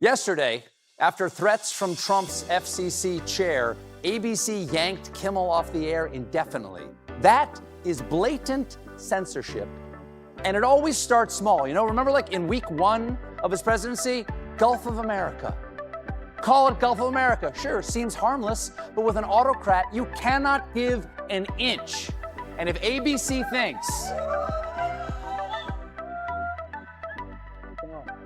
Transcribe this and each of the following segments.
Yesterday, after threats from Trump's FCC chair, ABC yanked Kimmel off the air indefinitely. That is blatant censorship. And it always starts small. You know, remember like in week 1 of his presidency, Gulf of America. Call it Gulf of America. Sure, seems harmless, but with an autocrat, you cannot give an inch. And if ABC thinks...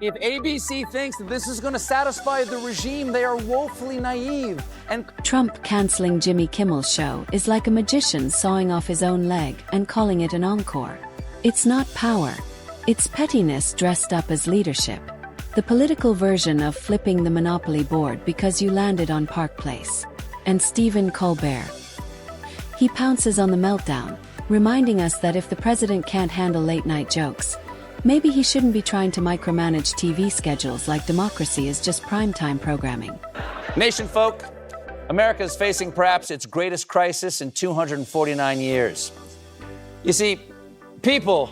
If ABC thinks that this is going to satisfy the regime, they are woefully naive. And Trump canceling Jimmy Kimmel's show is like a magician sawing off his own leg and calling it an encore. It's not power. It's pettiness dressed up as leadership. The political version of flipping the Monopoly board because you landed on Park Place. And Stephen Colbert. He pounces on the meltdown, reminding us that if the president can't handle late-night jokes, maybe he shouldn't be trying to micromanage TV schedules like democracy is just primetime programming. Nation folk, America is facing perhaps its greatest crisis in 249 years. You see, people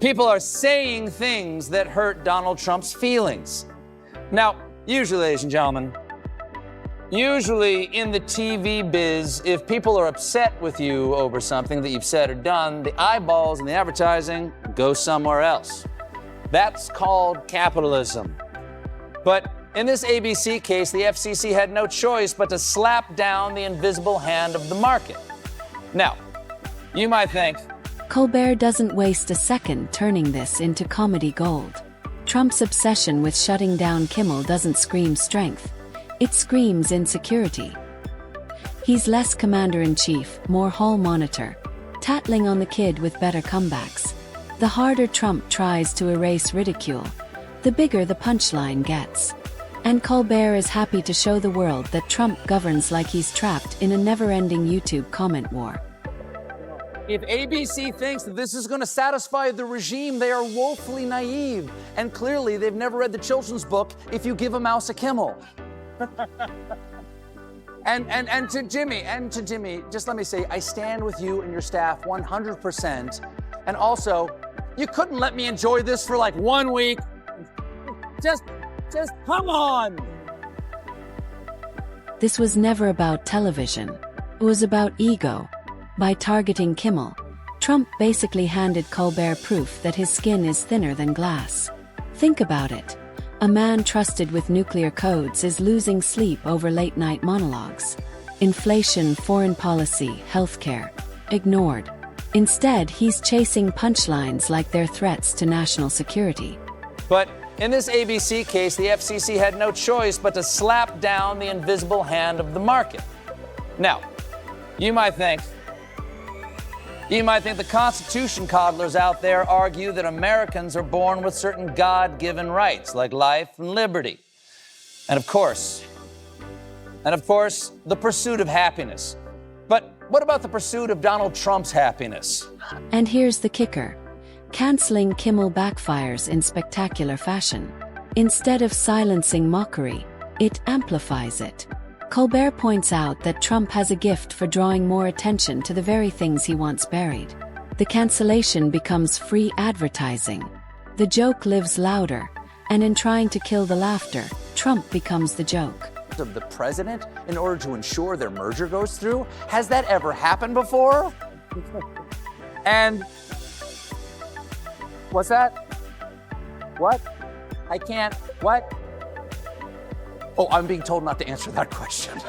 are saying things that hurt Donald Trump's feelings. Now, usually, ladies and gentlemen, usually in the TV biz, if people are upset with you over something that you've said or done, the eyeballs and the advertising go somewhere else. That's called capitalism. But in this ABC case, the FCC had no choice but to slap down the invisible hand of the market. Now, you might think, Colbert doesn't waste a second turning this into comedy gold. Trump's obsession with shutting down Kimmel doesn't scream strength. It screams insecurity. He's less commander-in-chief, more hall monitor, tattling on the kid with better comebacks. The harder Trump tries to erase ridicule, the bigger the punchline gets. And Colbert is happy to show the world that Trump governs like he's trapped in a never-ending YouTube comment war. if ABC thinks that this is going to satisfy the regime, they are woefully naive. And clearly, they've never read the children's book, If You Give a Mouse a Kimmel. And to Jimmy, just let me say, I stand with you and your staff 100%. And also, you couldn't let me enjoy this for like 1 week. Just come on. This was never about television. It was about ego. By targeting Kimmel, Trump basically handed Colbert proof that his skin is thinner than glass. Think about it. A man trusted with nuclear codes is losing sleep over late-night monologues. Inflation, foreign policy, healthcare. Ignored. Instead, he's chasing punchlines like they're threats to national security. But in this ABC case, the FCC had no choice but to slap down the invisible hand of the market. Now, you might think the Constitution coddlers out there argue that Americans are born with certain God-given rights, like life and liberty. And of course, the pursuit of happiness. But what about the pursuit of Donald Trump's happiness? And here's the kicker. Canceling Kimmel backfires in spectacular fashion. Instead of silencing mockery, it amplifies it. Colbert points out that Trump has a gift for drawing more attention to the very things he wants buried. The cancellation becomes free advertising. The joke lives louder, and in trying to kill the laughter, Trump becomes the joke. Of the president in order to ensure their merger goes through? Has that ever happened before? And what's that? What? I can't. What? Oh, I'm being told not to answer that question.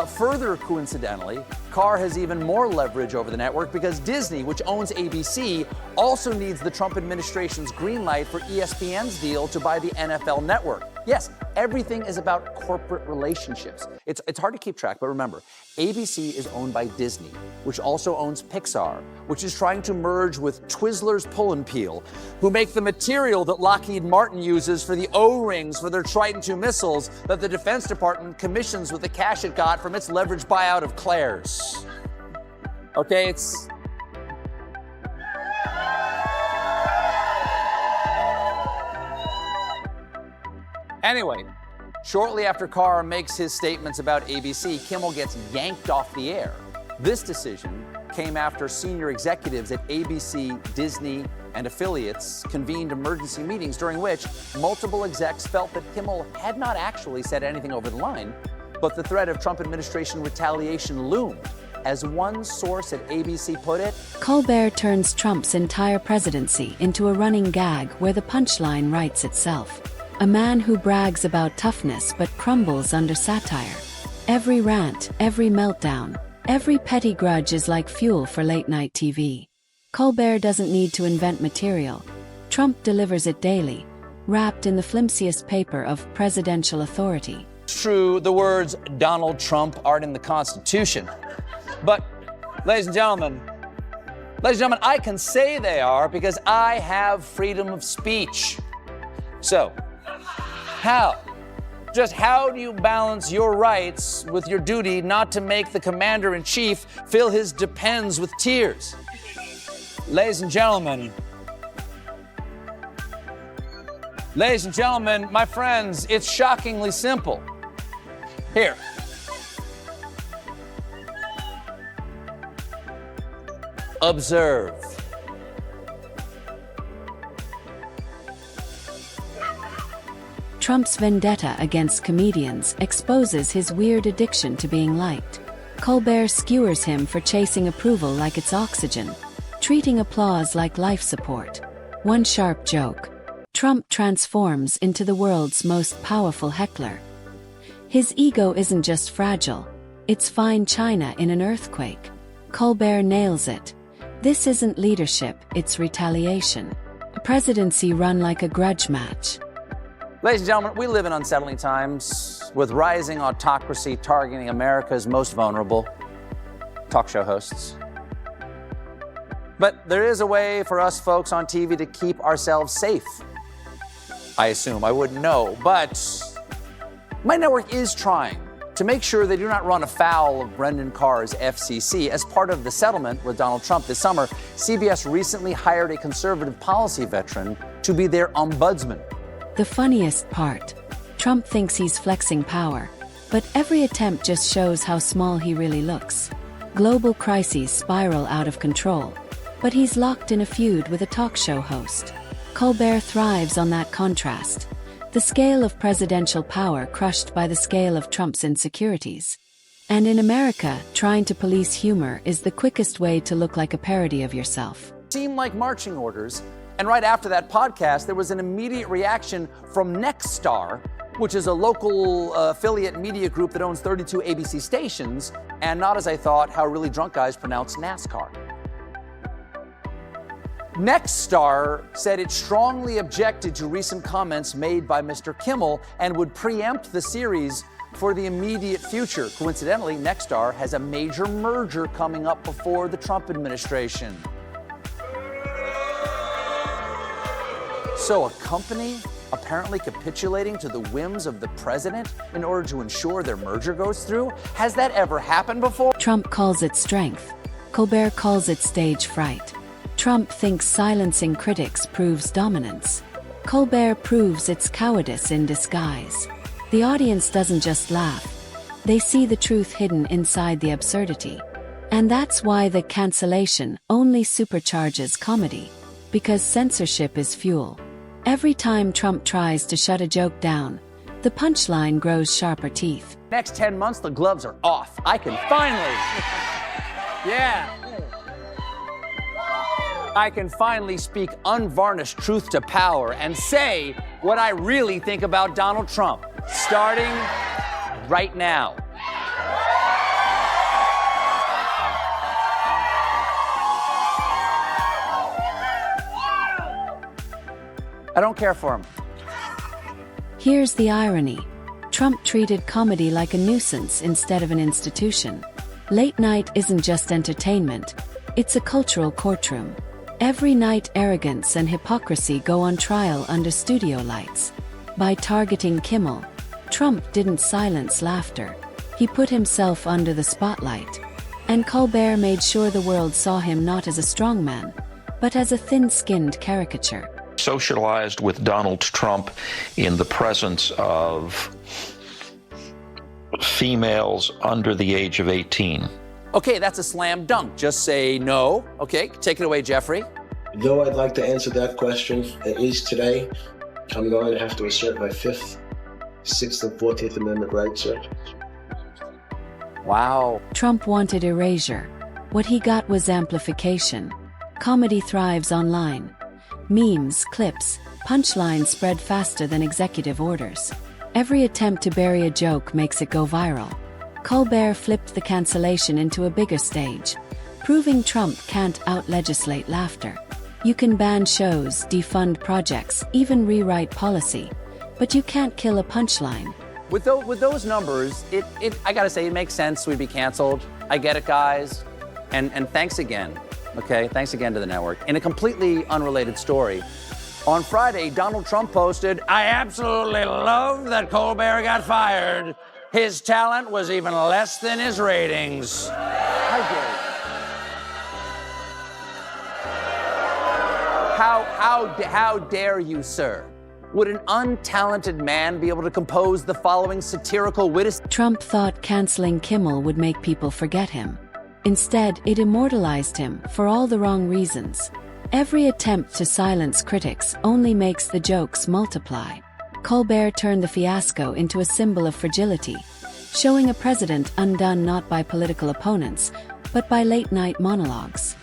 Further coincidentally, Carr has even more leverage over the network because Disney, which owns ABC, also needs the Trump administration's green light for ESPN's deal to buy the NFL network. Yes, everything is about corporate relationships. It's hard to keep track, but remember, ABC is owned by Disney, which also owns Pixar, which is trying to merge with Twizzlers Pull and Peel, who make the material that Lockheed Martin uses for the O-rings for their Trident II missiles that the Defense Department commissions with the cash it got from its leveraged buyout of Claire's. Okay, it's... Anyway, shortly after Carr makes his statements about ABC, Kimmel gets yanked off the air. This decision came after senior executives at ABC, Disney, and affiliates convened emergency meetings during which multiple execs felt that Kimmel had not actually said anything over the line, but the threat of Trump administration retaliation loomed. As one source at ABC put it, Colbert turns Trump's entire presidency into a running gag where the punchline writes itself. A man who brags about toughness but crumbles under satire. Every rant, every meltdown, every petty grudge is like fuel for late-night TV. Colbert doesn't need to invent material. Trump delivers it daily, wrapped in the flimsiest paper of presidential authority. it's true, the words Donald Trump aren't in the Constitution. But, ladies and gentlemen, I can say they are because I have freedom of speech. So, how do you balance your rights with your duty not to make the commander-in-chief fill his depends with tears? Ladies and gentlemen, my friends, it's shockingly simple. Here. Observe. Trump's vendetta against comedians exposes his weird addiction to being liked. Colbert skewers him for chasing approval like it's oxygen, treating applause like life support. One sharp joke. Trump transforms into the world's most powerful heckler. His ego isn't just fragile, it's fine china in an earthquake. Colbert nails it. This isn't leadership, it's retaliation. A presidency run like a grudge match. Ladies and gentlemen, we live in unsettling times with rising autocracy targeting America's most vulnerable, talk show hosts. But there is a way for us folks on TV to keep ourselves safe. I assume, I wouldn't know, but my network is trying to make sure they do not run afoul of Brendan Carr's FCC. As part of the settlement with Donald Trump this summer, CBS recently hired a conservative policy veteran to be their ombudsman. The funniest part, Trump thinks he's flexing power, but every attempt just shows how small he really looks. Global crises spiral out of control, but he's locked in a feud with a talk show host. Colbert thrives on that contrast. The scale of presidential power crushed by the scale of Trump's insecurities. And in America, trying to police humor is the quickest way to look like a parody of yourself. Seemed like marching orders, and right after that podcast, there was an immediate reaction from Nexstar, which is a local affiliate media group that owns 32 ABC stations, and not, as I thought, how really drunk guys pronounce NASCAR. Nexstar said it strongly objected to recent comments made by Mr. Kimmel and would preempt the series for the immediate future. Coincidentally, Nexstar has a major merger coming up before the Trump administration. So a company apparently capitulating to the whims of the president in order to ensure their merger goes through? Has that ever happened before? Trump calls it strength. Colbert calls it stage fright. Trump thinks silencing critics proves dominance. Colbert proves it's cowardice in disguise. The audience doesn't just laugh. They see the truth hidden inside the absurdity. And that's why the cancellation only supercharges comedy. Because censorship is fuel. Every time Trump tries to shut a joke down, the punchline grows sharper teeth. Next 10 months, the gloves are off. I can finally... I can finally speak unvarnished truth to power and say what I really think about Donald Trump, starting right now. I don't care for him. Here's the irony. Trump treated comedy like a nuisance instead of an institution. Late night isn't just entertainment, it's a cultural courtroom. Every night arrogance and hypocrisy go on trial under studio lights. By targeting Kimmel, Trump didn't silence laughter. He put himself under the spotlight. And Colbert made sure the world saw him not as a strongman, but as a thin-skinned caricature. Socialized with Donald Trump in the presence of females under the age of 18. Okay, that's a slam dunk. Just say no. Okay, take it away, Jeffrey. Though I'd like to answer that question, at least today, I'm going to have to assert my 5th, 6th, and 14th Amendment rights, sir. Wow. Trump wanted erasure. What he got was amplification. Comedy thrives online. Memes, clips, punchlines spread faster than executive orders. Every attempt to bury a joke makes it go viral. Colbert flipped the cancellation into a bigger stage, proving Trump can't out-legislate laughter. You can ban shows, defund projects, even rewrite policy, but you can't kill a punchline. With those numbers, I gotta say, it makes sense we'd be canceled. I get it, guys. And thanks again, okay? Thanks again to the network. In a completely unrelated story, on Friday, Donald Trump posted, "I absolutely love that Colbert got fired. His talent was even less than his ratings." How dare you? How dare you, sir? Would an untalented man be able to compose the following satirical witticism? Trump thought canceling Kimmel would make people forget him. Instead, it immortalized him for all the wrong reasons. Every attempt to silence critics only makes the jokes multiply. Colbert turned the fiasco into a symbol of fragility, showing a president undone not by political opponents, but by late-night monologues.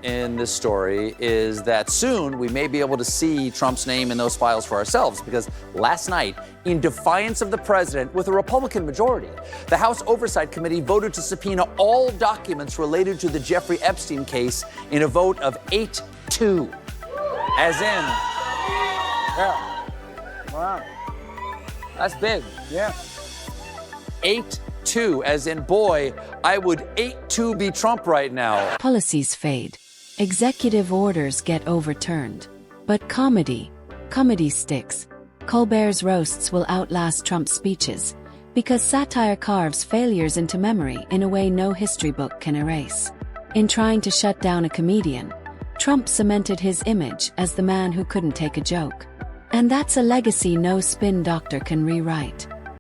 In this story is that soon we may be able to see Trump's name in those files for ourselves, because last night, in defiance of the president with a Republican majority, the House Oversight Committee voted to subpoena all documents related to the Jeffrey Epstein case in a vote of 8-2. As in, yeah. Wow. That's big. Yeah. 8-2, as in, boy, I would 8-2 be Trump right now. Policies fade. Executive orders get overturned. But comedy sticks. Colbert's roasts will outlast Trump's speeches, because satire carves failures into memory in a way no history book can erase. In trying to shut down a comedian, Trump cemented his image as the man who couldn't take a joke. And that's a legacy no spin doctor can rewrite.